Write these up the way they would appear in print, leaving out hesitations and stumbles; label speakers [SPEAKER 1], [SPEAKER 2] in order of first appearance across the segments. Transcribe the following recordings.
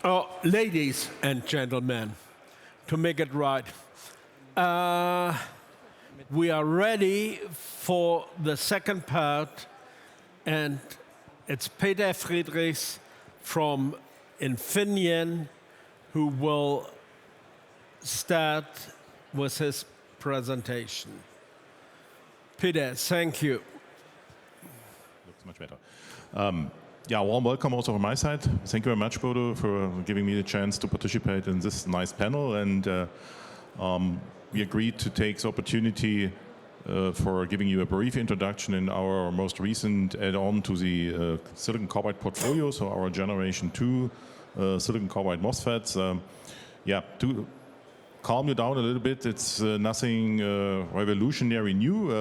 [SPEAKER 1] Oh, ladies and gentlemen, to make it right, we are ready for the second part, and it's Peter Friedrichs from Infineon who will start with his presentation. Peter, thank you.
[SPEAKER 2] Looks much better. Yeah, warm welcome also from my side. Thank you very much, Bodo, for giving me the chance to participate in this nice panel. And we agreed to take the opportunity for giving you a brief introduction in our most recent add-on to the silicon carbide portfolio, so our generation 2 silicon carbide MOSFETs. Yeah, to calm you down a little bit, it's nothing revolutionary new.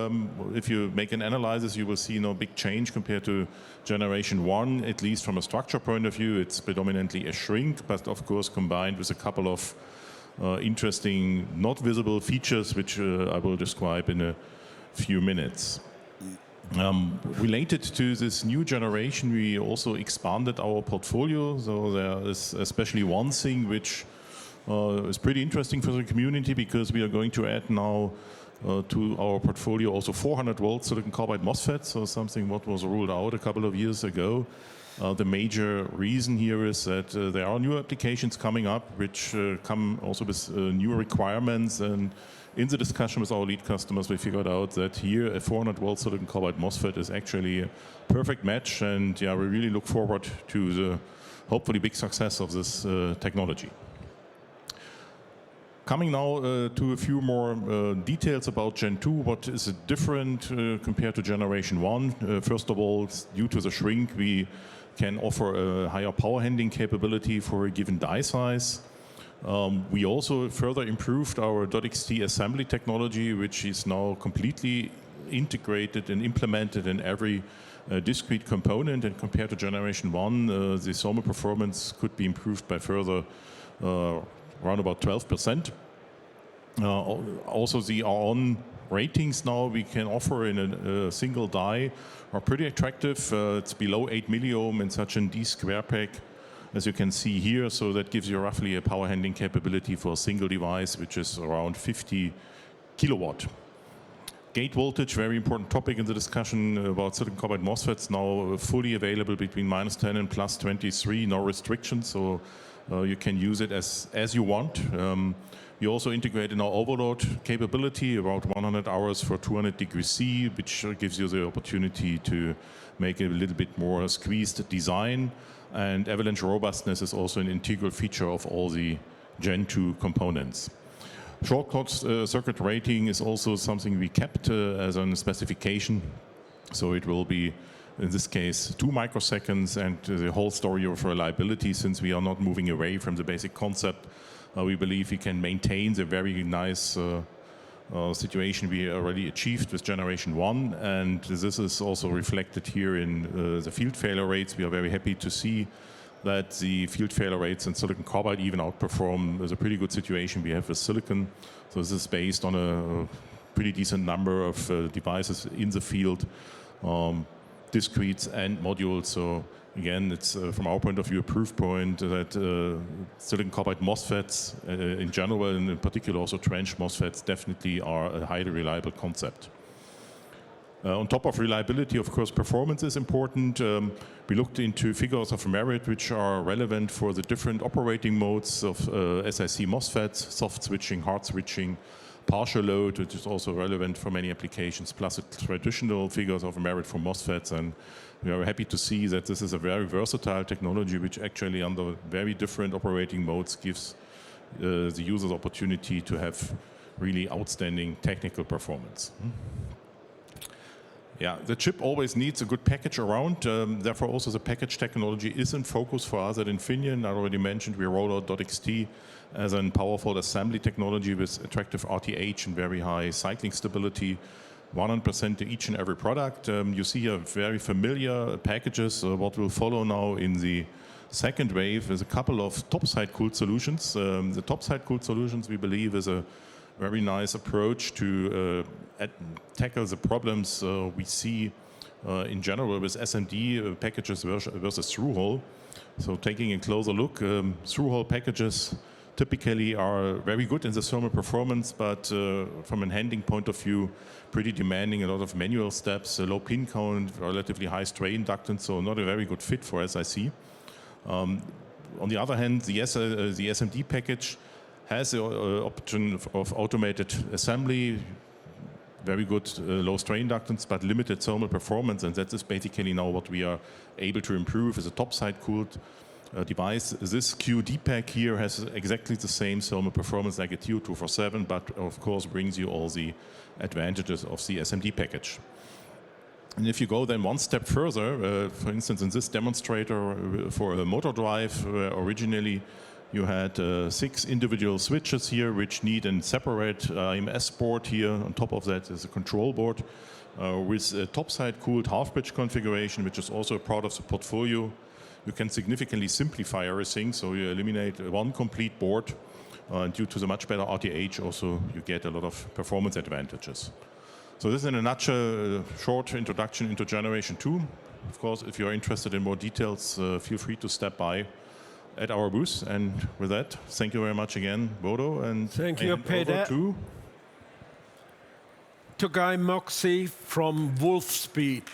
[SPEAKER 2] If you make an analysis, you will see no big change compared to generation 1, at least from a structure point of view. It's predominantly a shrink, but of course combined with a couple of interesting, not visible features, which I will describe in a few minutes. Related to this new generation, we also expanded our portfolio. So there is especially one thing which is pretty interesting for the community, because we are going to add now to our portfolio also 400 volt silicon carbide MOSFETs, so something what was ruled out a couple of years ago. The major reason here is that there are new applications coming up which come also with new requirements, and in the discussion with our lead customers we figured out that here a 400 volt silicon carbide MOSFET is actually a perfect match, and yeah, we really look forward to the hopefully big success of this technology. Coming now to a few more details about Gen 2, what is different compared to Generation 1. First of all, due to the shrink, we can offer a higher power handling capability for a given die size. We also further improved our .xt assembly technology, which is now completely integrated and implemented in every discrete component, and compared to Generation 1, the thermal performance could be improved by further around about 12%. Also the ROHM ratings now we can offer in a single die are pretty attractive. It's below 8 milliohm in such an D square pack, as you can see here, so that gives you roughly a power handling capability for a single device, which is around 50 kilowatt. Gate voltage, very important topic in the discussion about silicon carbide MOSFETs, now fully available between -10 and +23, no restrictions, so you can use it as you want. We also integrated our overload capability, about 100 hours for 200 degrees C, which gives you the opportunity to make a little bit more squeezed design. And avalanche robustness is also an integral feature of all the Gen 2 components. Short circuit rating is also something we kept as a specification, so it will be in this case 2 microseconds, and the whole story of reliability, since we are not moving away from the basic concept, we believe we can maintain the very nice situation we already achieved with Generation 1, and this is also reflected here in the field failure rates. We are very happy to see that the field failure rates in silicon carbide even outperform. There's a pretty good situation we have with silicon, so this is based on a pretty decent number of devices in the field, discretes and modules. So again, it's from our point of view a proof point that silicon carbide MOSFETs in general, and in particular also trench MOSFETs, definitely are a highly reliable concept. On top of reliability, of course, performance is important. We looked into figures of merit which are relevant for the different operating modes of SiC MOSFETs, soft switching, hard switching, partial load, which is also relevant for many applications, plus traditional figures of merit for MOSFETs. And we are happy to see that this is a very versatile technology, which actually under very different operating modes gives the users opportunity to have really outstanding technical performance. Yeah, the chip always needs a good package around, therefore also the package technology is in focus for us at Infineon. I already mentioned we roll out .xt as a powerful assembly technology with attractive RTH and very high cycling stability, 100% to each and every product. You see a very familiar packages. What will follow now in the second wave is a couple of top-side cooled solutions. The top-side cooled solutions, we believe, is a very nice approach to tackle the problems we see in general with SMD packages versus through-hole. So taking a closer look, through-hole packages typically are very good in the thermal performance, but from a handling point of view, pretty demanding, a lot of manual steps, a low pin count, relatively high strain inductance, so not a very good fit for SiC. On the other hand, the SMD package has the option of automated assembly, very good low strain inductance, but limited thermal performance, and that is basically now what we are able to improve as a topside cooled device. This QD pack here has exactly the same thermal performance like a TO247, but of course brings you all the advantages of the SMD package. And if you go then one step further, for instance in this demonstrator for a motor drive, originally you had 6 individual switches here which need a separate IMS board here. On top of that is a control board with a topside cooled half-bridge configuration, which is also a part of the portfolio. You can significantly simplify everything, so you eliminate one complete board. Due to the much better RTH also you get a lot of performance advantages. So this is in a nutshell a short introduction into Generation 2. Of course, if you're interested in more details, feel free to step by at our booth. And with that, thank you very much again, Bodo. And
[SPEAKER 1] thank you, Peter. To Guy Moxey from Wolfspeed.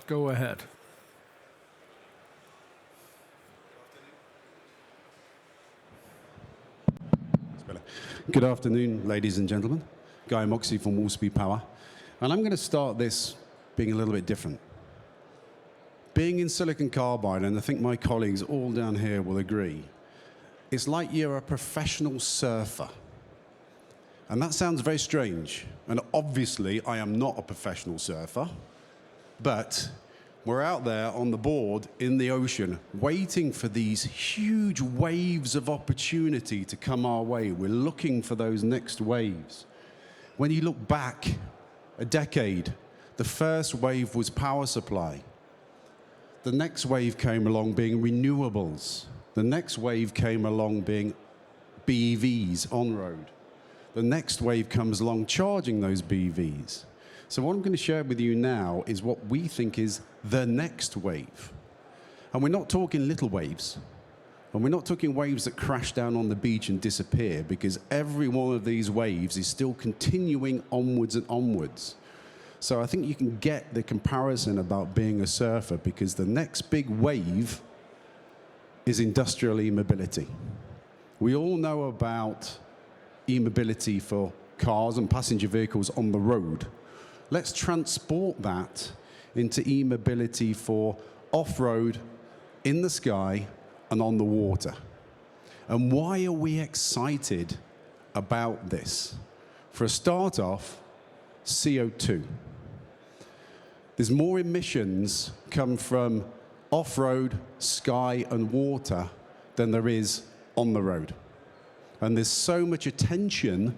[SPEAKER 1] Go ahead.
[SPEAKER 3] Good afternoon, ladies and gentlemen. Guy Moxey from Wolfspeed Power. And I'm going to start this being a little bit different. Being in silicon carbide, and I think my colleagues all down here will agree, it's like you're a professional surfer. And that sounds very strange. And obviously, I am not a professional surfer. But we're out there on the board in the ocean waiting for these huge waves of opportunity to come our way. We're looking for those next waves. When you look back a decade, the first wave was power supply. The next wave came along being renewables. The next wave came along being BEVs on-road. The next wave comes along charging those BEVs. So what I'm going to share with you now is what we think is the next wave. And we're not talking little waves. And we're not talking waves that crash down on the beach and disappear, because every one of these waves is still continuing onwards and onwards. So I think you can get the comparison about being a surfer, because the next big wave is industrial e-mobility. We all know about e-mobility for cars and passenger vehicles on the road. Let's transport that into e-mobility for off-road, in the sky, and on the water. And why are we excited about this? For a start off, CO2. There's more emissions come from off-road, sky, and water than there is on the road. And there's so much attention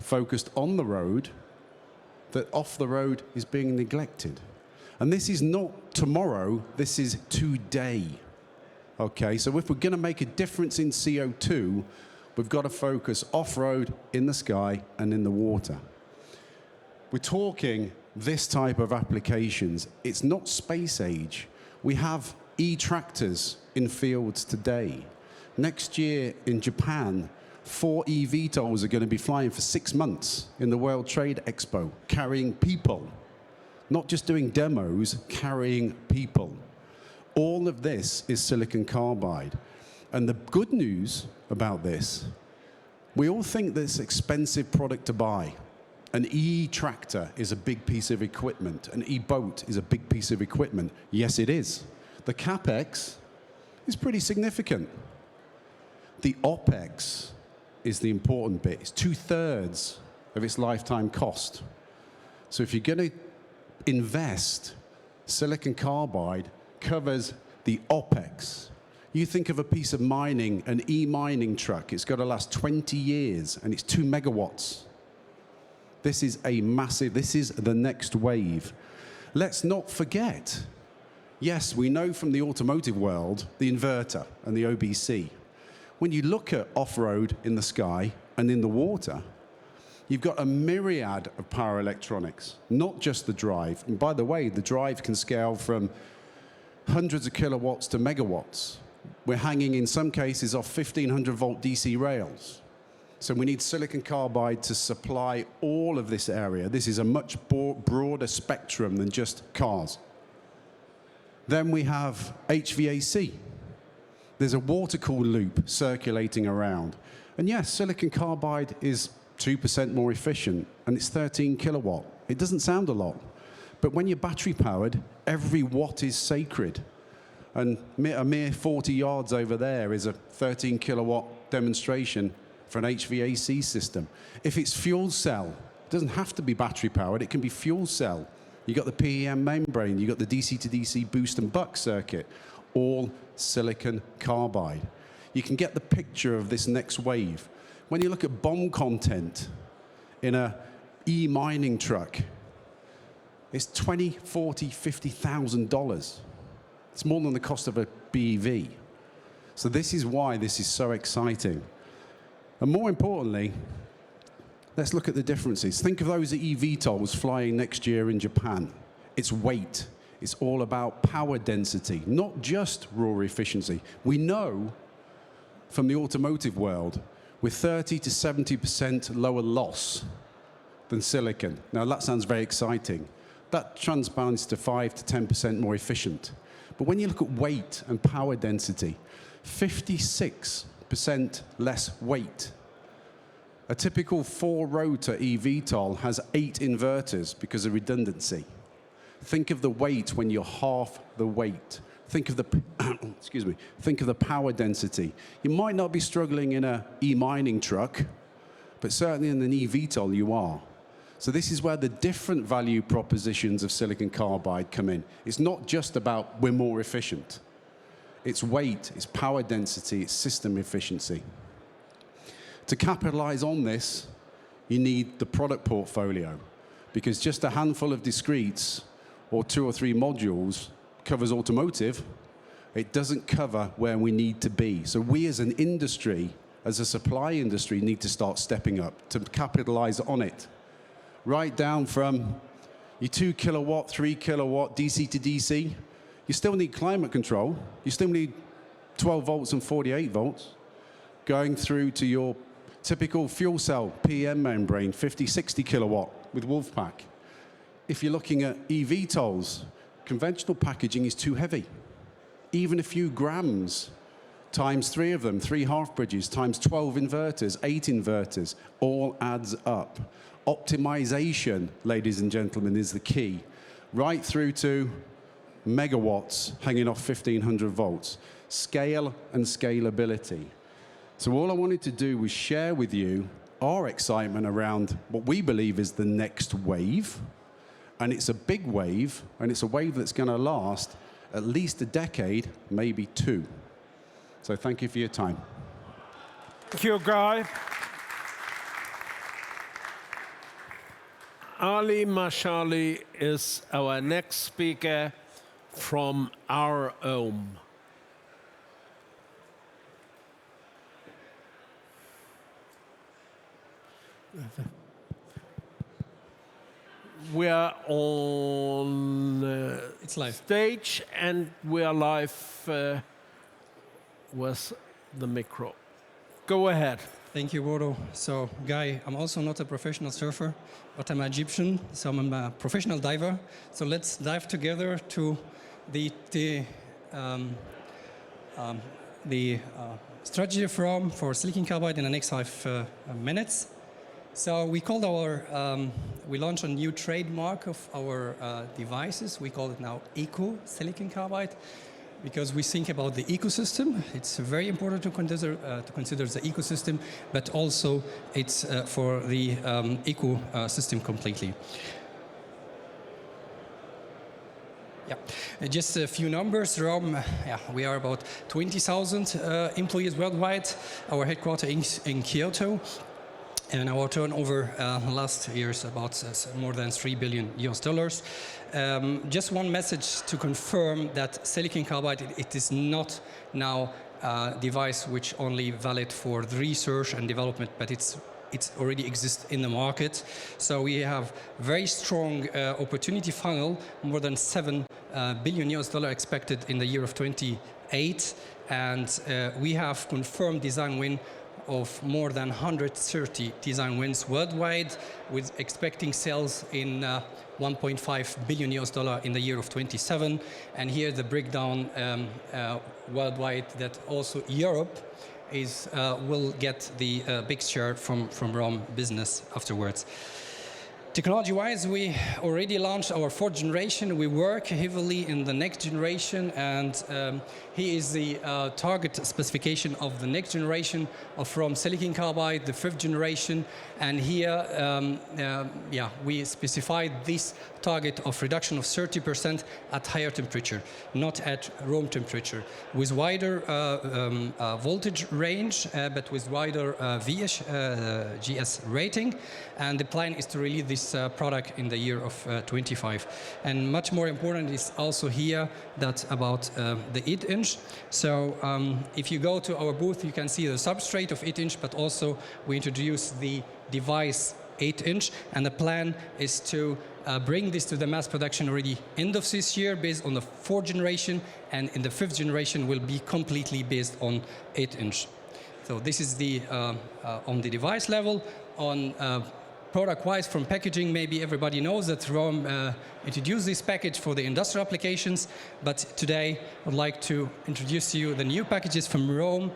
[SPEAKER 3] focused on the road that off the road is being neglected. And this is not tomorrow, this is today. Okay, so if we're going to make a difference in CO2, we've got to focus off-road, in the sky, and in the water. We're talking this type of applications. It's not space age. We have e-tractors in fields today. Next year in Japan, 4 eVTOLs are going to be flying for 6 months in the World Trade Expo, carrying people. Not just doing demos, carrying people. All of this is silicon carbide. And the good news about this, we all think that it's an expensive product to buy. An e-tractor is a big piece of equipment. An e-boat is a big piece of equipment. Yes, it is. The CapEx is pretty significant. The OpEx is the important bit. It's 2/3 of its lifetime cost. So if you're going to invest, silicon carbide covers the OpEx. You think of a piece of mining, an e-mining truck, it's got to last 20 years, and it's 2 megawatts. This is a massive, this is the next wave. Let's not forget, yes, we know from the automotive world, the inverter and the OBC. When you look at off-road in the sky and in the water, you've got a myriad of power electronics, not just the drive. And by the way, the drive can scale from hundreds of kilowatts to megawatts. We're hanging, in some cases, off 1,500 volt DC rails. So we need silicon carbide to supply all of this area. This is a much broader spectrum than just cars. Then we have HVAC. There's a water-cooled loop circulating around. And yes, silicon carbide is 2% more efficient, and it's 13 kilowatt. It doesn't sound a lot, but when you're battery powered, every watt is sacred. And a mere 40 yards over there is a 13 kilowatt demonstration for an HVAC system. If it's fuel cell, it doesn't have to be battery powered, it can be fuel cell. You got the PEM membrane, you got the DC to DC boost and buck circuit, all silicon carbide. You can get the picture of this next wave. When you look at BOM content in a e-mining truck, it's $20,000, $40,000, $50,000. It's more than the cost of a BEV. So this is why this is so exciting. And more importantly, let's look at the differences. Think of those eVTOLs flying next year in Japan. It's weight. It's all about power density, not just raw efficiency. We know from the automotive world, with 30 to 70% lower loss than silicon. Now that sounds very exciting. That transpires to 5 to 10% more efficient. But when you look at weight and power density, 56% less weight. A typical 4-rotor eVTOL has 8 inverters because of redundancy. Think of the weight when you're half the weight. Think of the, excuse me, think of the power density. You might not be struggling in an e-mining truck, but certainly in an eVTOL you are. So this is where the different value propositions of silicon carbide come in. It's not just about we're more efficient. It's weight, it's power density, it's system efficiency. To capitalize on this, you need the product portfolio, because just a handful of discretes or 2 or 3 modules covers automotive. It doesn't cover where we need to be. So we as an industry, as a supply industry, need to start stepping up to capitalize on it. Right down from your 2 kilowatt, 3 kilowatt DC to DC, you still need climate control. You still need 12 volts and 48 volts. Going through to your typical fuel cell PEM membrane, 50, 60 kilowatt with Wolfpack. If you're looking at eVTOLs, conventional packaging is too heavy. Even a few grams, times 3 of them, 3 half bridges, times 12 inverters, 8 inverters, all adds up. Optimization, ladies and gentlemen, is the key. Right through to megawatts hanging off 1,500 volts. Scale and scalability. So all I wanted to do was share with you our excitement around what we believe is the next wave. And it's a big wave, and it's a wave that's going to last at least a decade, maybe 2. So thank you for your time.
[SPEAKER 1] Thank you, Guy. Aly Mashaly is our next speaker from ROHM. We are on
[SPEAKER 4] it's live.
[SPEAKER 1] Stage, and we are live with the micro. Go ahead.
[SPEAKER 4] Thank you, Bodo. So, Guy, I'm also not a professional surfer, but I'm Egyptian, so I'm a professional diver. So let's dive together to the strategy for silicon carbide in the next 5 minutes. So we called we launched a new trademark of our devices. We call it now Eco Silicon Carbide, because we think about the ecosystem. It's very important to consider the ecosystem, but also it's for the ecosystem completely. Yeah, just a few numbers. ROHM, we are about 20,000 employees worldwide. Our headquarters in Kyoto. And our turnover last year is about more than $3 billion. Just one message to confirm that silicon carbide, it is not now a device which only valid for the research and development, but it's already exists in the market. So we have very strong opportunity funnel, more than $7 billion expected in the year of 28, and we have confirmed design win of more than 130 design wins worldwide, with expecting sales in $1.5 billion in the year of 27. And here the breakdown worldwide, that also Europe will get the big share from ROHM business afterwards. Technology-wise, we already launched our fourth generation. We work heavily in the next generation, and here is the target specification of the next generation from silicon carbide, the fifth generation. And here, we specified this target of reduction of 30% at higher temperature, not at room temperature, with wider voltage range, but with wider GS rating. And the plan is to release this product in the year of 25. And much more important is also here that about the 8-inch. So if you go to our booth, you can see the substrate of 8-inch, but also we introduce the device 8-inch, and the plan is to bring this to the mass production already end of this year based on the fourth generation, and in the fifth generation will be completely based on 8-inch. So this is the on the device level. On product-wise, from packaging, maybe everybody knows that ROHM introduced this package for the industrial applications, but today I'd like to introduce to you the new packages from ROHM,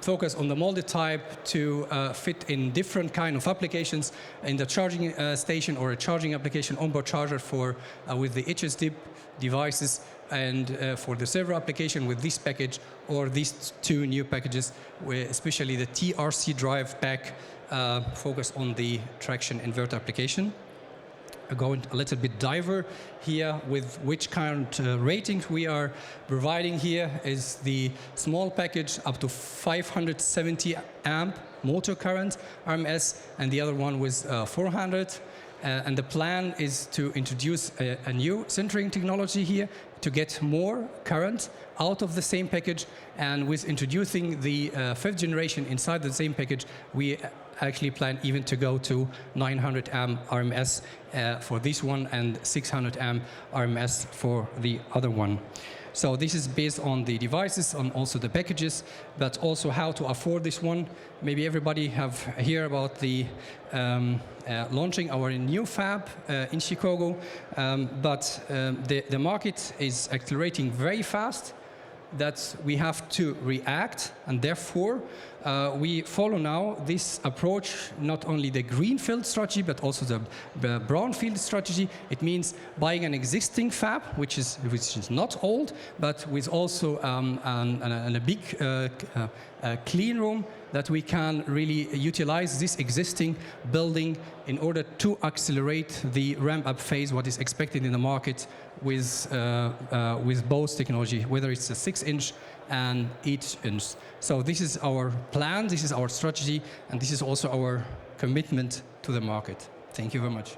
[SPEAKER 4] focus on the molded type to fit in different kind of applications in the charging station or a charging application, onboard charger for with the HSDIP devices, and for the server application with this package, or these two new packages, especially the TRC drive pack, focus on the traction inverter application. Going a little bit diver here with which current ratings we are providing. Here is the small package up to 570 amp motor current RMS, and the other one was 400. And the plan is to introduce a new sintering technology here to get more current out of the same package. And with introducing the fifth generation inside the same package, we actually plan even to go to 900 amp RMS for this one and 600 amp RMS for the other one. So this is based on the devices, on also the packages, but also how to afford this one. Maybe everybody have heard about the launching our new fab in Chicago, but the market is accelerating very fast, that we have to react, and therefore we follow now this approach, not only the greenfield strategy, but also the brownfield strategy. It means buying an existing fab, which is not old, but with also a big clean room, that we can really utilize this existing building in order to accelerate the ramp-up phase, what is expected in the market with both technology, whether it's a 6-inch and 8-inch. So this is our plan, this is our strategy, and this is also our commitment to the market. Thank you very much.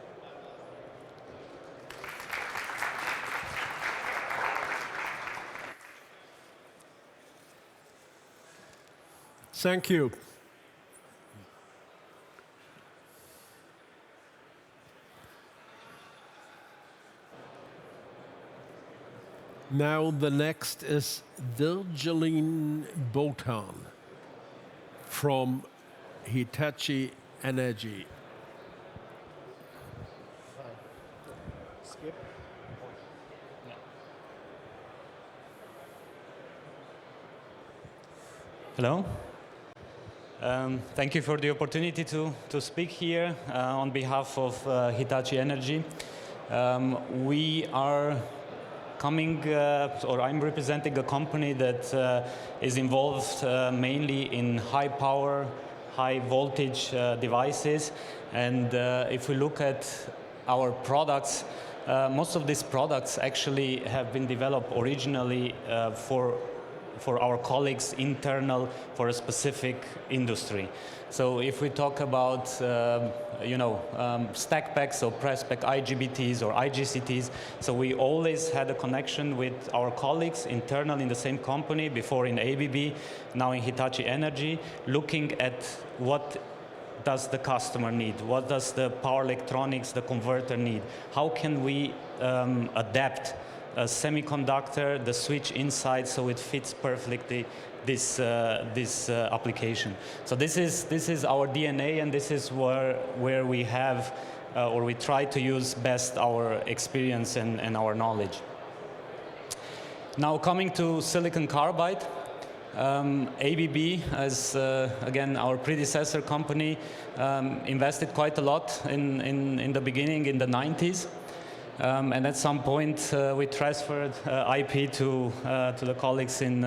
[SPEAKER 1] Thank you. Now the next is Virgiliu Botan from Hitachi Energy.
[SPEAKER 5] Skip. Hello. Thank you for the opportunity to speak here on behalf of Hitachi Energy. We are coming, or I'm representing a company that is involved mainly in high power, high voltage devices. And if we look at our products, most of these products actually have been developed originally for for our colleagues internal for a specific industry. So if we talk about stack packs or press pack IGBTs or IGCTs, so we always had a connection with our colleagues internal in the same company, before in ABB, now in Hitachi Energy, looking at what does the customer need, what does the power electronics, the converter need, how can we adapt a semiconductor, the switch inside, so it fits perfectly this application. So this is our DNA, and this is where we have or we try to use best our experience and our knowledge. Now coming to silicon carbide, ABB, as again our predecessor company, invested quite a lot in the beginning, in the 90s. And at some point we transferred IP to the colleagues in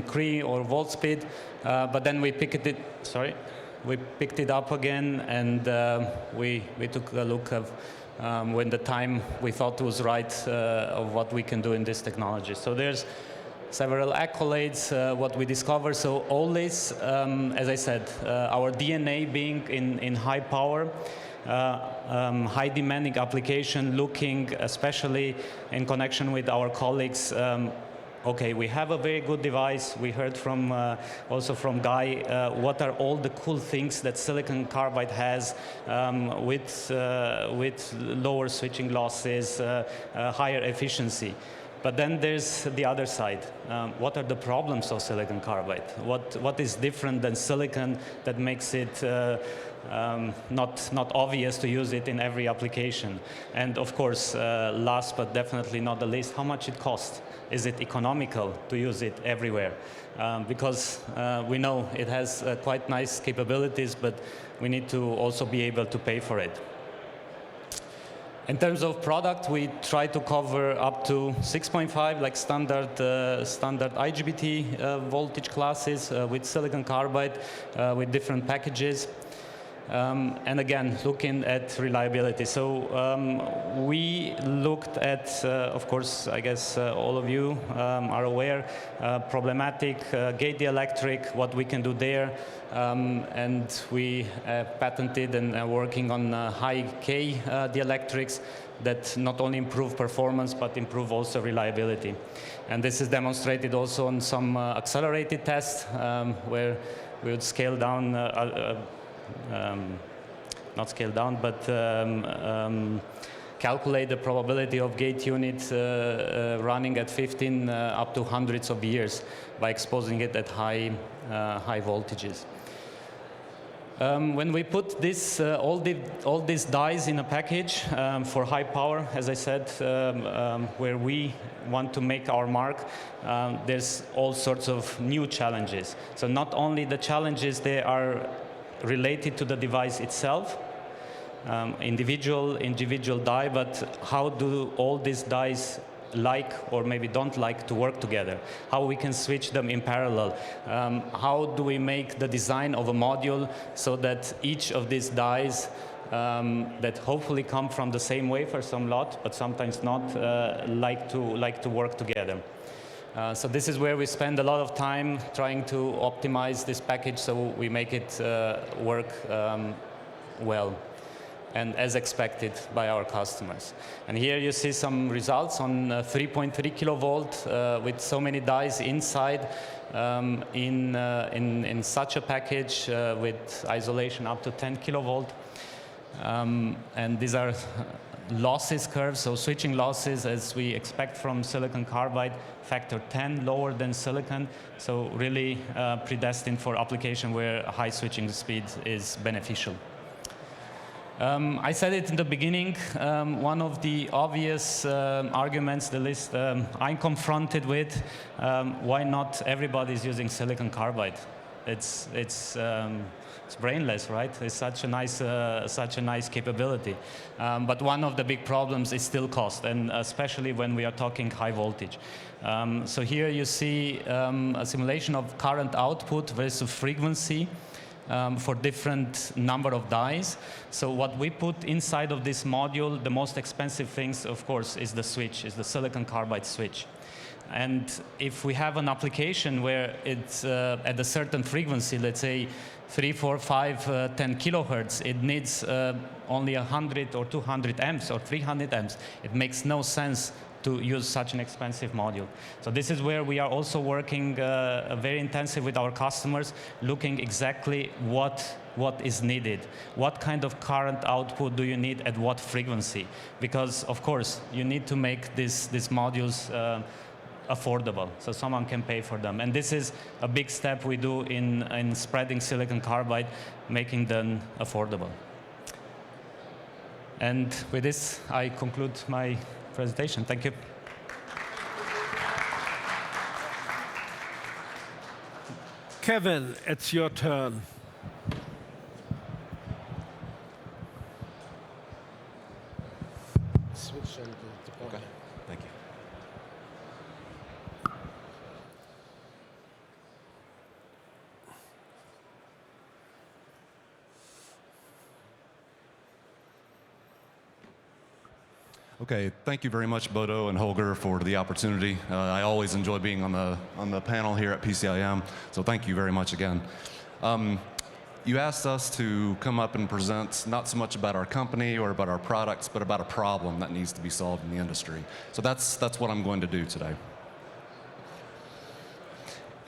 [SPEAKER 5] Cree or Wolfspeed, but then we picked it up again, and we took a look of when the time we thought was right of what we can do in this technology. So there's several accolades, what we discovered. So always, as I said, our DNA being in high power, high demanding application, looking especially in connection with our colleagues. Okay, we have a very good device. We heard from also from Guy what are all the cool things that silicon carbide has with lower switching losses, higher efficiency. But then there's the other side. What are the problems of silicon carbide? What is different than silicon that makes it not obvious to use it in every application? And of course, last but definitely not the least, how much it costs? Is it economical to use it everywhere? Because we know it has quite nice capabilities, but we need to also be able to pay for it. In terms of product, we try to cover up to 6.5, like standard IGBT voltage classes with silicon carbide with different packages. And again, looking at reliability. So we looked at, of course, I guess all of you are aware, problematic gate dielectric, what we can do there. And we patented and are working on high K dielectrics that not only improve performance, but improve also reliability. And this is demonstrated also on some accelerated tests where we would scale down not scale down, but calculate the probability of gate units running at 15 up to hundreds of years by exposing it at high voltages. When we put this, all these dies in a package for high power, as I said, where we want to make our mark, there's all sorts of new challenges. So not only the challenges, they are related to the device itself, individual die, but how do all these dies like or maybe don't like to work together? How we can switch them in parallel? How do we make the design of a module so that each of these dies that hopefully come from the same wafer, some lot, but sometimes not, like to work together? So this is where we spend a lot of time trying to optimize this package so we make it work well and as expected by our customers. And here you see some results on 3.3 kilovolt with so many dies inside in such a package with isolation up to 10 kilovolt. And these are losses curves, so switching losses as we expect from silicon carbide, factor 10 lower than silicon, so really predestined for application where high switching speed is beneficial. I said it in the beginning, one of the obvious arguments, the list I'm confronted with, why not everybody is using silicon carbide? It's brainless, right? It's such a nice capability. But one of the big problems is still cost, and especially when we are talking high voltage. So here you see a simulation of current output versus frequency for different number of dies. So what we put inside of this module, the most expensive things, of course, is the switch, is the silicon carbide switch. And if we have an application where it's at a certain frequency, let's say 3, 4, 5, 10 kilohertz, it needs only 100 or 200 amps or 300 amps. It makes no sense to use such an expensive module. So this is where we are also working very intensive with our customers, looking exactly what is needed. What kind of current output do you need at what frequency? Because, of course, you need to make these modules affordable, so someone can pay for them. And this is a big step we do in spreading silicon carbide, making them affordable. And with this, I conclude my presentation. Thank you.
[SPEAKER 1] Kevin, it's your turn.
[SPEAKER 6] Okay, thank you. Okay, thank you very much, Bodo and Holger, for the opportunity. I always enjoy being on the panel here at PCIM, so thank you very much again. You asked us to come up and present not so much about our company or about our products, but about a problem that needs to be solved in the industry. So that's what I'm going to do today.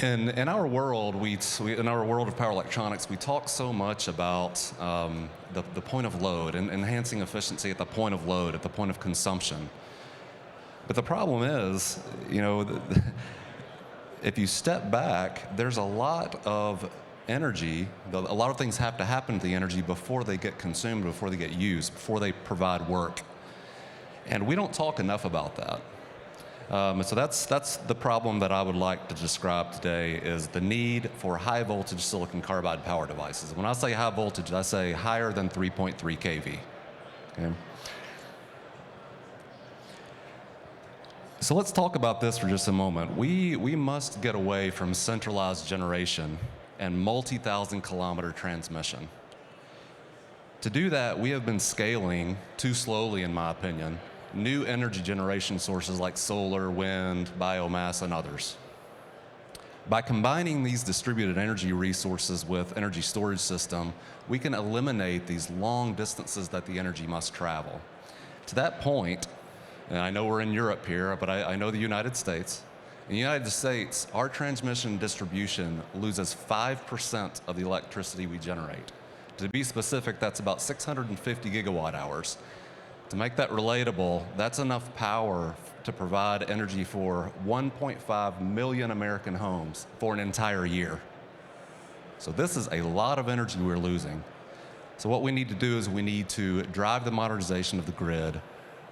[SPEAKER 6] In our world, in our world of power electronics, we talk so much about the point of load and enhancing efficiency at the point of load, at the point of consumption. But the problem is, you know, if you step back, there's a lot of energy, a lot of things have to happen to the energy before they get consumed, before they get used, before they provide work. And we don't talk enough about that. So that's the problem that I would like to describe today, is the need for high voltage silicon carbide power devices. When I say high voltage, I say higher than 3.3 kV. Okay? So let's talk about this for just a moment. We must get away from centralized generation and multi-thousand kilometer transmission. To do that, we have been scaling too slowly, in my opinion, new energy generation sources like solar, wind, biomass, and others. By combining these distributed energy resources with energy storage system, we can eliminate these long distances that the energy must travel. To that point, and I know we're in Europe here, but I know the United States. In the United States, our transmission distribution loses 5% of the electricity we generate. To be specific, that's about 650 gigawatt hours. To make that relatable, that's enough power to provide energy for 1.5 million American homes for an entire year. So this is a lot of energy we're losing. So what we need to do is we need to drive the modernization of the grid,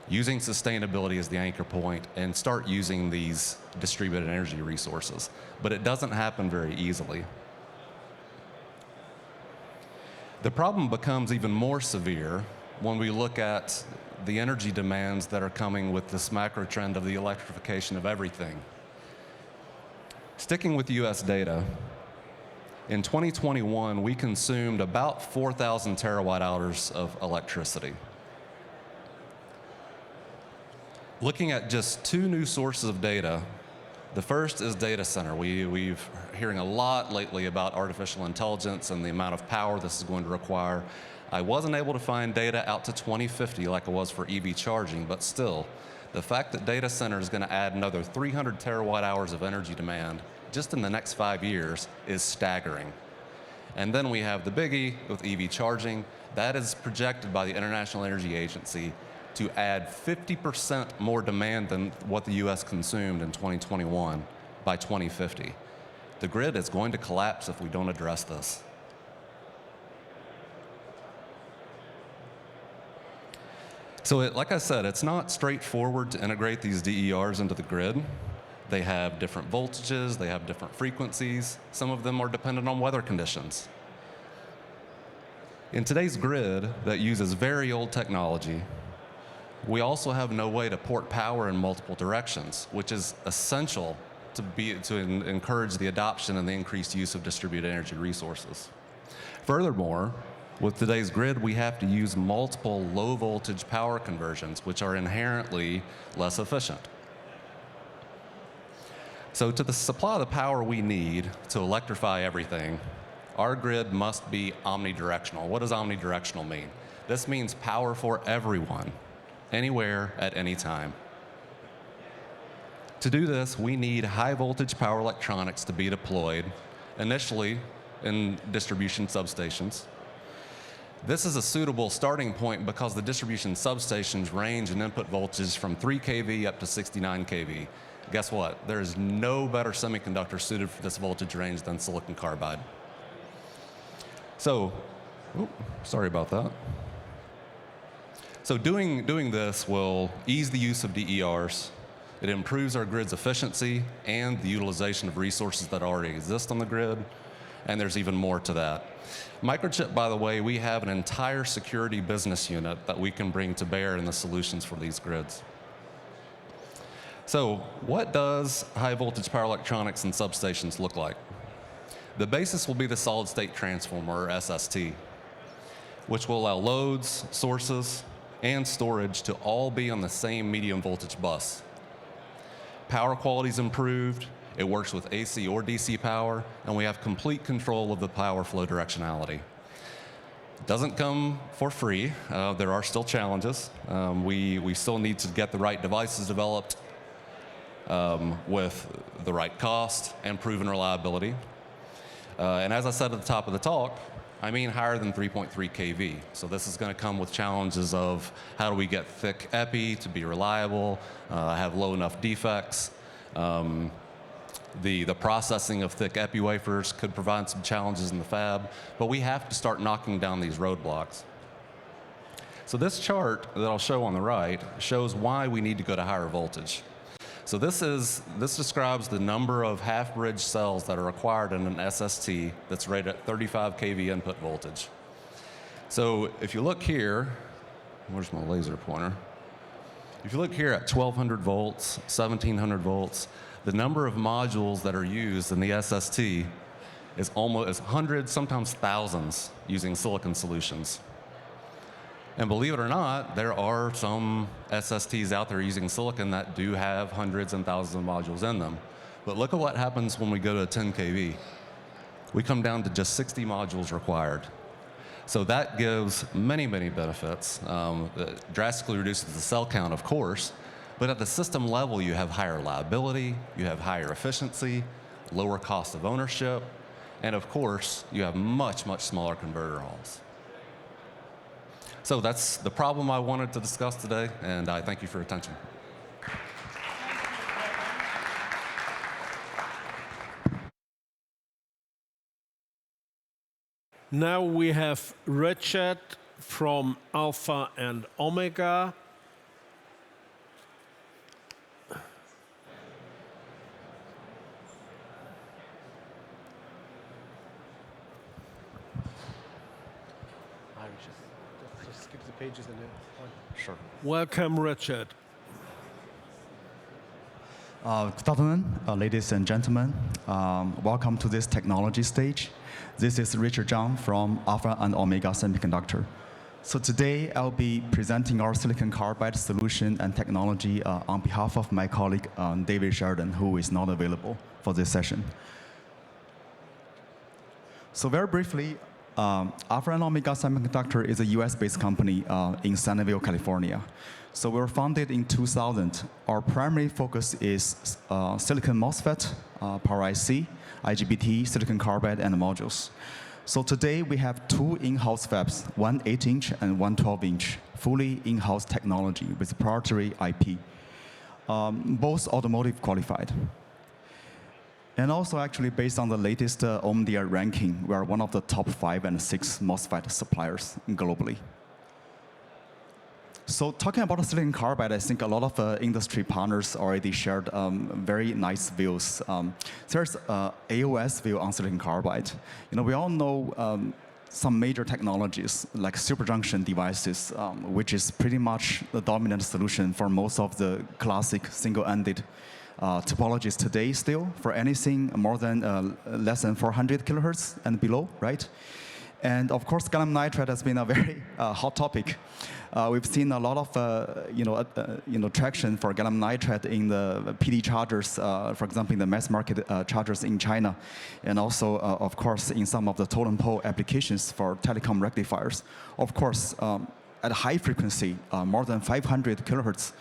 [SPEAKER 6] using sustainability as the anchor point, and start using these distributed energy resources. But it doesn't happen very easily. The problem becomes even more severe when we look at the energy demands that are coming with this macro trend of the electrification of everything. Sticking with US data, in 2021, we consumed about 4,000 terawatt hours of electricity. Looking at just two new sources of data, the first is data center. We've hearing a lot lately about artificial intelligence and the amount of power this is going to require. I wasn't able to find data out to 2050 like it was for EV charging, but still, the fact that data center is going to add another 300 terawatt hours of energy demand just in the next 5 years is staggering. And then we have the biggie with EV charging. That is projected by the International Energy Agency to add 50% more demand than what the US consumed in 2021 by 2050. The grid is going to collapse if we don't address this. So like I said, it's not straightforward to integrate these DERs into the grid. They have different voltages, they have different frequencies. Some of them are dependent on weather conditions. In today's grid that uses very old technology, we also have no way to port power in multiple directions, which is essential to encourage the adoption and the increased use of distributed energy resources. Furthermore, with today's grid, we have to use multiple low voltage power conversions, which are inherently less efficient. So to supply the power we need to electrify everything, our grid must be omnidirectional. What does omnidirectional mean? This means power for everyone, anywhere, at any time. To do this, we need high voltage power electronics to be deployed, initially in distribution substations. This is a suitable starting point because the distribution substations range in input voltage from 3 kV up to 69 kV. Guess what? There is no better semiconductor suited for this voltage range than silicon carbide. So, sorry about that. So doing this will ease the use of DERs. It improves our grid's efficiency and the utilization of resources that already exist on the grid, and there's even more to that. Microchip, by the way, we have an entire security business unit that we can bring to bear in the solutions for these grids. So what does high voltage power electronics and substations look like? The basis will be the solid state transformer, or SST, which will allow loads, sources, and storage to all be on the same medium voltage bus. Power quality is improved, it works with AC or DC power, and we have complete control of the power flow directionality. It doesn't come for free. There are still challenges. We still need to get the right devices developed with the right cost and proven reliability. And as I said at the top of the talk, I mean higher than 3.3 kV. So this is going to come with challenges of how do we get thick epi to be reliable, have low enough defects. The processing of thick epi wafers could provide some challenges in the fab, but we have to start knocking down these roadblocks. So this chart that I'll show on the right shows why we need to go to higher voltage. So this describes the number of half-bridge cells that are required in an SST that's rated at 35 kV input voltage. So if you look here, where's my laser pointer? If you look here at 1200 volts, 1700 volts, the number of modules that are used in the SST is almost hundreds, sometimes thousands, using silicon solutions. And believe it or not, there are some SSTs out there using silicon that do have hundreds and thousands of modules in them. But look at what happens when we go to 10 kV. We come down to just 60 modules required. So that gives many, many benefits. It drastically reduces the cell count, of course, but at the system level, you have higher reliability, you have higher efficiency, lower cost of ownership, and of course, you have much, much smaller converter halls. So that's the problem I wanted to discuss today, and I thank you for your attention.
[SPEAKER 1] Now we have Richard from Alpha and Omega.
[SPEAKER 3] Just skip the pages and then.
[SPEAKER 6] Sure.
[SPEAKER 1] Welcome, Richard.
[SPEAKER 7] Good afternoon, ladies and gentlemen. Welcome to this technology stage. This is Richard Zhang from Alpha and Omega Semiconductor. So today I'll be presenting our silicon carbide solution and technology on behalf of my colleague David Sheridan, who is not available for this session. So very briefly, Alpha and Omega Semiconductor is a US-based company in Sanibel, California. So we were founded in 2000. Our primary focus is silicon MOSFET, power IC, IGBT, silicon carbide, and modules. So today we have two in-house fabs, one 8-inch and one 12-inch, fully in-house technology with proprietary IP, both automotive qualified. And also actually based on the latest Omdia ranking, we are one of the top 5 and 6 MOSFET suppliers globally. So talking about silicon carbide, I think a lot of industry partners already shared very nice views. There's AOS view on silicon carbide. You know, we all know some major technologies like superjunction devices, which is pretty much the dominant solution for most of the classic single-ended topologies today still, for anything more than less than 400 kilohertz and below, right? And of course, gallium nitride has been a very hot topic. We've seen a lot of traction for gallium nitride in the PD chargers, for example, in the mass market chargers in China, and also, of course, in some of the totem pole applications for telecom rectifiers. Of course, at high frequency, more than 500 kilohertz,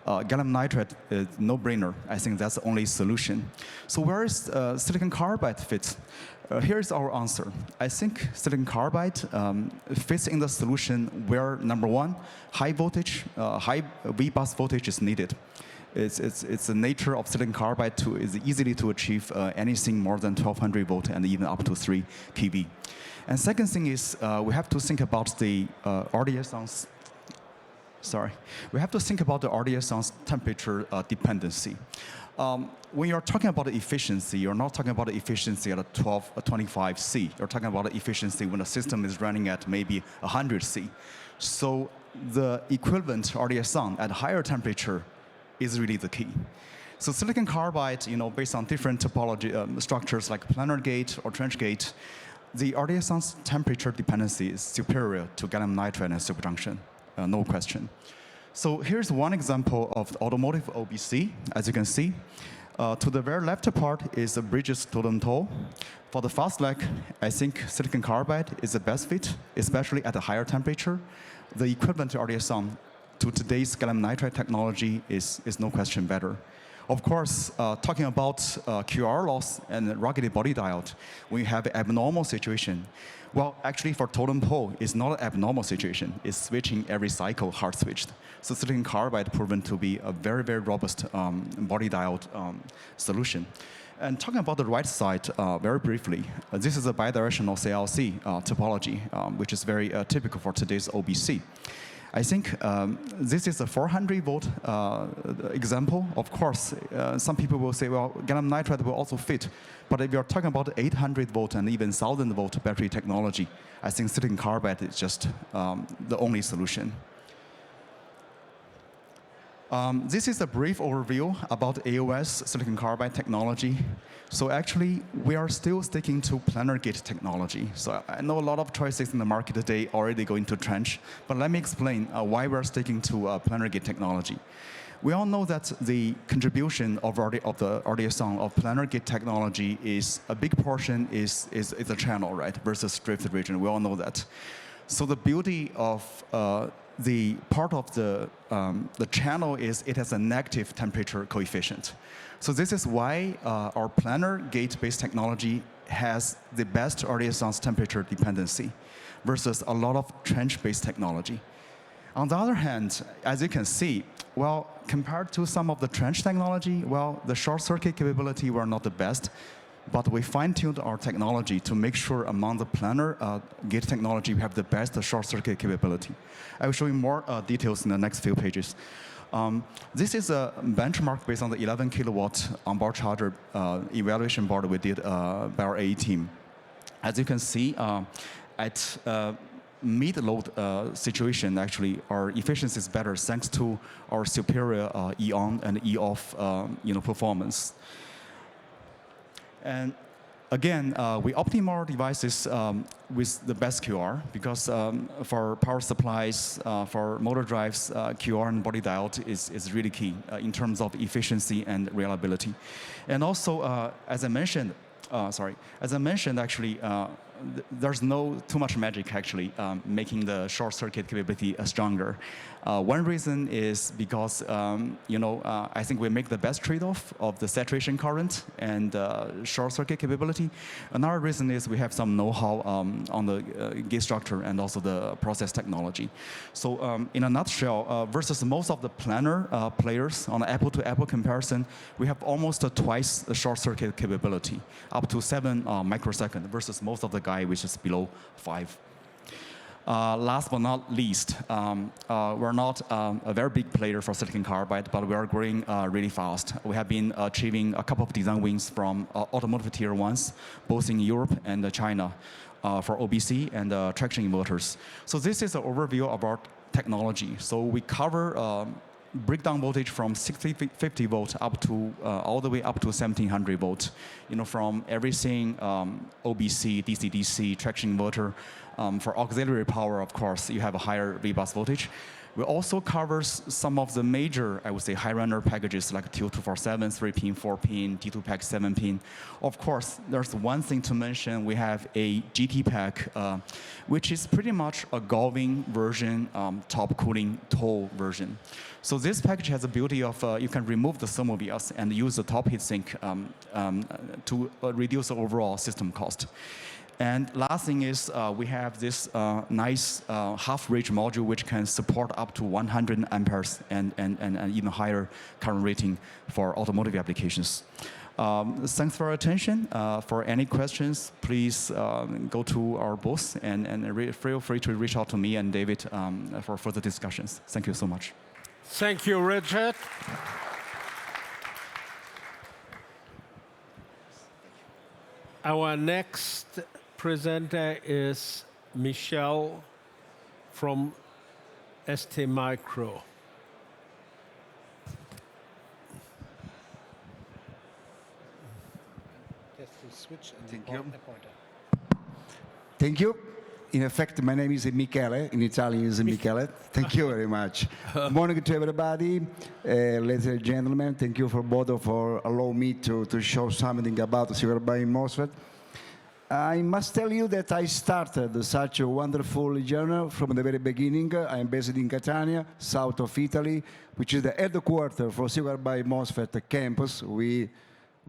[SPEAKER 7] gallium nitride is no-brainer. I think that's the only solution. So where is silicon carbide fits? Here's our answer. I think silicon carbide fits in the solution where, number one, high voltage, high V-bus voltage is needed. It's the nature of silicon carbide is easily to achieve anything more than 1200 volt and even up to 3 kV. And second thing is we have to think about the RDS we have to think about the RDS temperature dependency. When you're talking about the efficiency, you're not talking about the efficiency at a 25 C. You're talking about the efficiency when the system is running at maybe 100 C. So the equivalent RDS at higher temperature is really the key. So silicon carbide, based on different topology structures like planar gate or trench gate, the RDS temperature dependency is superior to gallium nitride and superjunction, no question. So here's one example of the automotive OBC, as you can see. To the very left part is the Bridges totem pole. For the fast leg, I think silicon carbide is the best fit, especially at a higher temperature. The equivalent RDS to today's gallium nitride technology is no question better. Of course, talking about QR loss and rugged body diode, we have an abnormal situation. Well, actually, for totem pole, it's not an abnormal situation. It's switching every cycle, hard switched. So silicon carbide proven to be a very, very robust body diode solution. And talking about the right side, very briefly, this is a bidirectional CLC topology, which is very typical for today's OBC. I think this is a 400 volt example. Of course, some people will say, well, gallium nitride will also fit. But if you're talking about 800 volt and even 1000 volt battery technology, I think silicon carbide is just the only solution. This is a brief overview about AOS silicon carbide technology. So actually, we are still sticking to planar gate technology. So I know a lot of choices in the market today already going to trench, but let me explain why we're sticking to planar gate technology. We all know that the contribution of the RDS of planar gate technology is a big portion is a channel, right, versus drift region. We all know that. So the beauty of the part of the channel is it has a negative temperature coefficient. So this is why our planar gate-based technology has the best RDS temperature dependency versus a lot of trench-based technology. On the other hand, as you can see, well, compared to some of the trench technology, well, the short circuit capability were not the best, but we fine-tuned our technology to make sure among the planar gate technology, we have the best short circuit capability. I will show you more details in the next few pages. This is a benchmark based on the 11 kilowatt onboard charger evaluation board we did by our AE team. As you can see, at mid-load situation, actually, our efficiency is better thanks to our superior E-on and E-off performance. And again, we optimize our devices with the best QR because for power supplies, for motor drives, QR and body diode is really key in terms of efficiency and reliability. And also, as I mentioned, actually, there's no too much magic actually making the short circuit capability stronger. One reason is because I think we make the best trade-off of the saturation current and short circuit capability. Another reason is we have some know-how on the gate structure and also the process technology. So in a nutshell, versus most of the planar players on an apple-to-apple comparison, we have almost twice the short circuit capability, up to 7 microseconds versus most of the guy which is below 5. Last but not least, we're not a very big player for silicon carbide, but we are growing really fast. We have been achieving a couple of design wins from automotive tier 1s, both in Europe and China, for OBC and traction inverters. So this is an overview of our technology. So we cover breakdown voltage from 650 volt up to all the way up to 1700 volt. You know, from everything OBC, DC-DC, traction inverter. For auxiliary power, of course, you have a higher V-bus voltage. We also cover some of the major, I would say, high runner packages like TL247, 3-pin, 4-pin, D2 pack, 7-pin. Of course, there's one thing to mention. We have a GT pack, which is pretty much a Galvin version, top cooling tow version. So this package has the beauty of you can remove the thermal vias and use the top heatsink to reduce the overall system cost. And last thing is we have this nice half-range module which can support up to 100 amperes and even higher current rating for automotive applications. Thanks for your attention. For any questions, please go to our booth and feel free to reach out to me and David for further discussions. Thank you so much.
[SPEAKER 1] Thank you, Richard. Our next presenter is Mechele from STMicro.
[SPEAKER 8] Thank you. Thank you. In effect, my name is Mechele. In Italian, is Mechele. Thank you very much. Good morning to everybody. Ladies and gentlemen, thank you for Bodo for allowing me to show something about the silicon carbide MOSFET. I must tell you that I started such a wonderful journey from the very beginning. I am based in Catania, south of Italy, which is the headquarters for silicon carbide MOSFET campus. We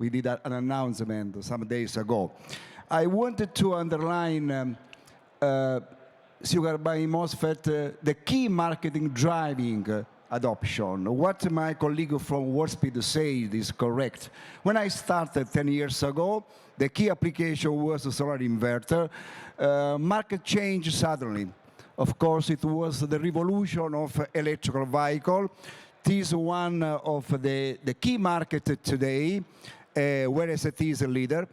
[SPEAKER 8] did an announcement some days ago. I wanted to underline silicon carbide MOSFET, the key marketing driving adoption. What my colleague from Wolfspeed said is correct. When I started 10 years ago, the key application was the solar inverter. Market changed suddenly. Of course, it was the revolution of electrical vehicle. This is one of the key market today, where ST is a leader.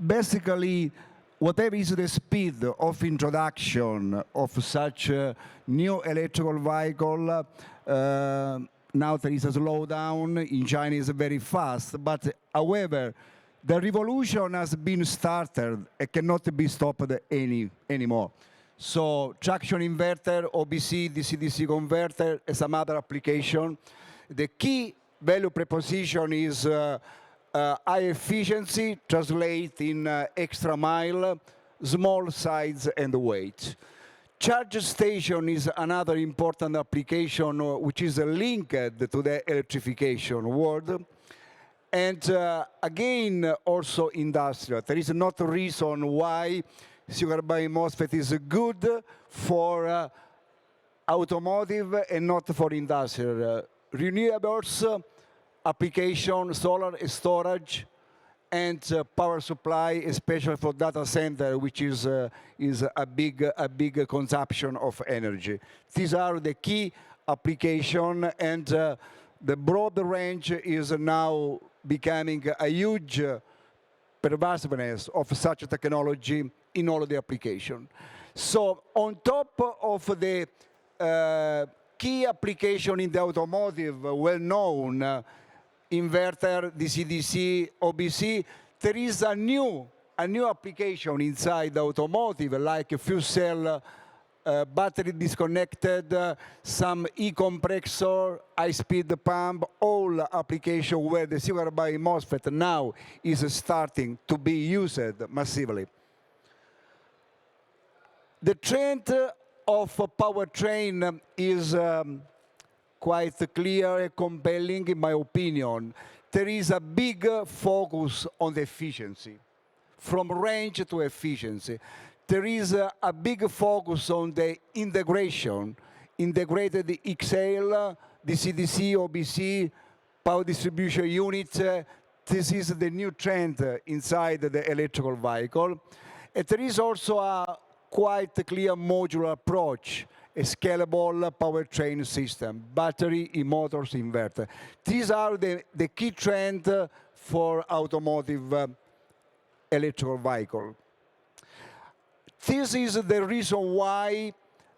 [SPEAKER 8] Basically, whatever is the speed of introduction of such a new electrical vehicle, now there is a slowdown. In China is very fast. But however, the revolution has been started. It cannot be stopped anymore. So traction inverter, OBC, DC-DC converter, and some other application. The key value proposition is high efficiency, translate in extra mile, small size and weight. Charge station is another important application which is linked to the electrification world. And again, also industrial. There is not a reason why silicon carbide MOSFET is good for automotive and not for industrial. Renewables, application, solar storage, and power supply, especially for data center, which is a big consumption of energy. These are the key application, and the broad range is now becoming a huge pervasiveness of such a technology in all of the application. So on top of the key application in the automotive, well-known, inverter, DC-DC, OBC, there is a new application inside the automotive, like a fuel cell, battery disconnected, some e-compressor, high-speed pump, all application where the silicon carbide MOSFET now is starting to be used massively. The trend of powertrain is quite clear and compelling, in my opinion. There is a big focus on the efficiency, from range to efficiency. There is a big focus on the integration, integrated XL, DC-DC, OBC, power distribution unit. This is the new trend inside the electrical vehicle. And there is also a quite clear modular approach, a scalable powertrain system, battery, e-motors, inverter. These are the key trends for automotive electrical vehicle. This is the reason why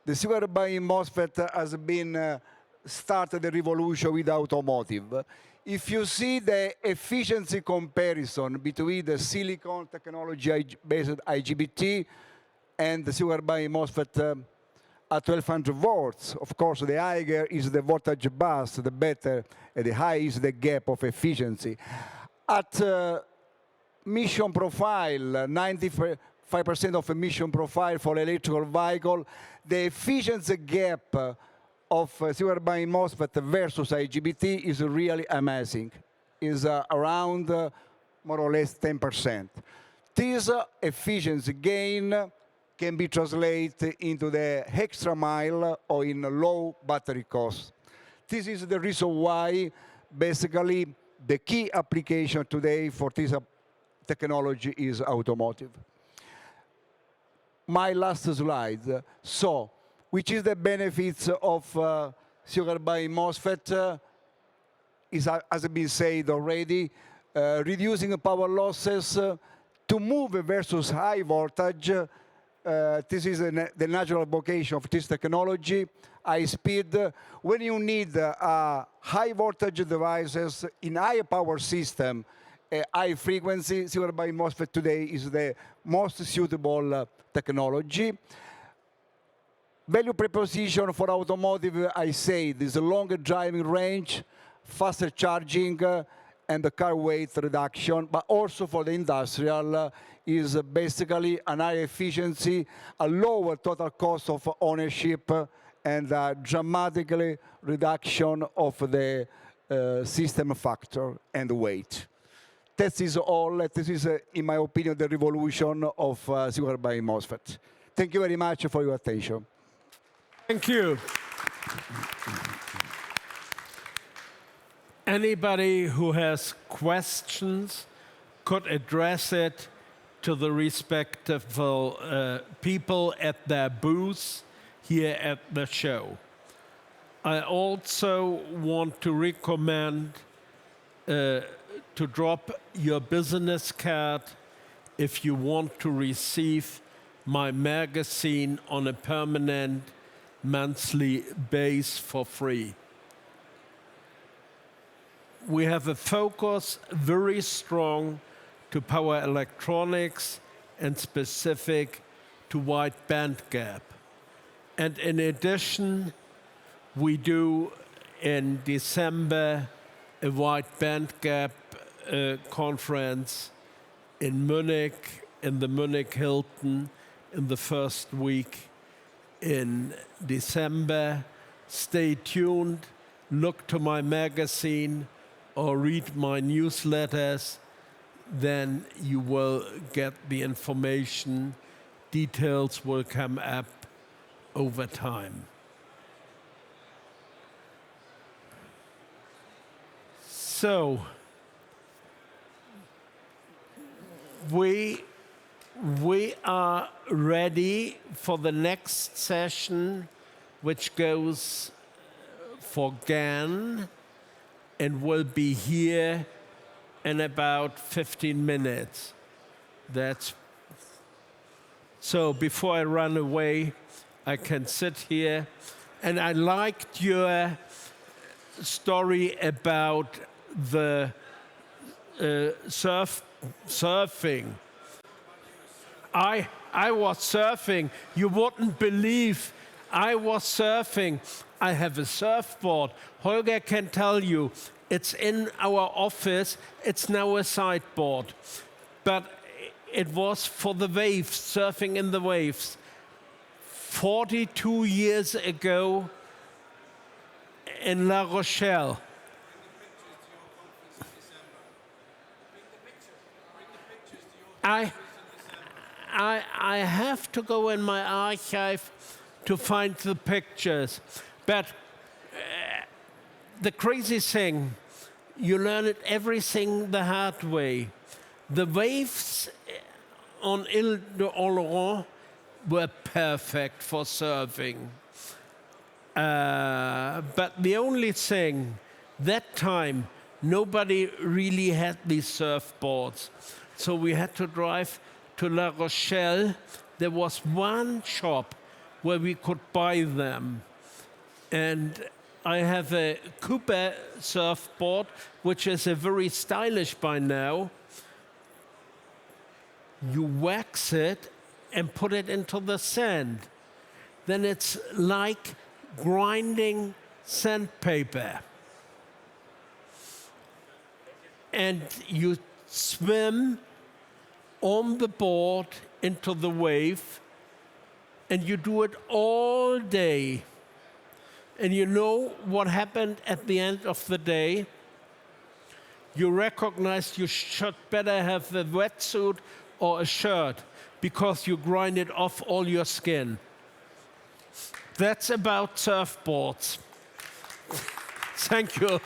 [SPEAKER 8] the silicon carbide MOSFET has been started the revolution with automotive. If you see the efficiency comparison between the silicon technology-based IGBT and the silicon carbide MOSFET at 1200 volts, of course, the higher is the voltage bus, the better, and the higher is the gap of efficiency. At emission profile, 95% of emission profile for electrical vehicle, the efficiency gap of silicon carbide MOSFET versus IGBT is really amazing. Is around more or less 10%. This efficiency gain can be translated into the extra mile or in low battery cost. This is the reason why, basically, the key application today for this technology is automotive. My last slide. So, which is the benefits of silicon carbide MOSFET? Has been said already, reducing power losses to move versus high voltage. This is the natural vocation of this technology, high speed. When you need high voltage devices in high power system, high frequency, silicon carbide MOSFET today is the most suitable technology. Value proposition for automotive, I say, is a longer driving range, faster charging, and the car weight reduction, but also for the industrial is basically an high efficiency, a lower total cost of ownership, and a dramatically reduction of the system factor and weight. That is all. This is, in my opinion, the revolution of silicon carbide MOSFET. Thank you very much for your attention.
[SPEAKER 1] Thank you. Anybody who has questions could address it to the respective people at their booths here at the show. I also want to recommend to drop your business card if you want to receive my magazine on a permanent monthly base for free. We have a focus very strong to power electronics and specific to wide bandgap. And in addition, we do in December a wide bandgap conference in Munich, in the Munich Hilton, in the first week in December. Stay tuned, look to my magazine or read my newsletters, then you will get the information. Details will come up over time. So, we are ready for the next session, which goes for GAN and will be here in about 15 minutes. So before I run away, I can sit here. And I liked your story about the surfing. I was surfing. You wouldn't believe I was surfing. I have a surfboard. Holger can tell you, it's in our office. It's now a sideboard. But it was for the waves, surfing in the waves. 42 years ago in La Rochelle. I have to go in my archive to find the pictures. But the crazy thing, you learn it everything the hard way. The waves on Ile de Oloron were perfect for surfing. But the only thing, that time, nobody really had these surfboards. So we had to drive to La Rochelle. There was one shop where we could buy them. And I have a Cooper surfboard, which is a very stylish by now. You wax it and put it into the sand. Then it's like grinding sandpaper. And you swim on the board into the wave, and you do it all day. And you know what happened at the end of the day? You recognize you should better have a wetsuit or a shirt because you grinded off all your skin. That's about surfboards. Thank you.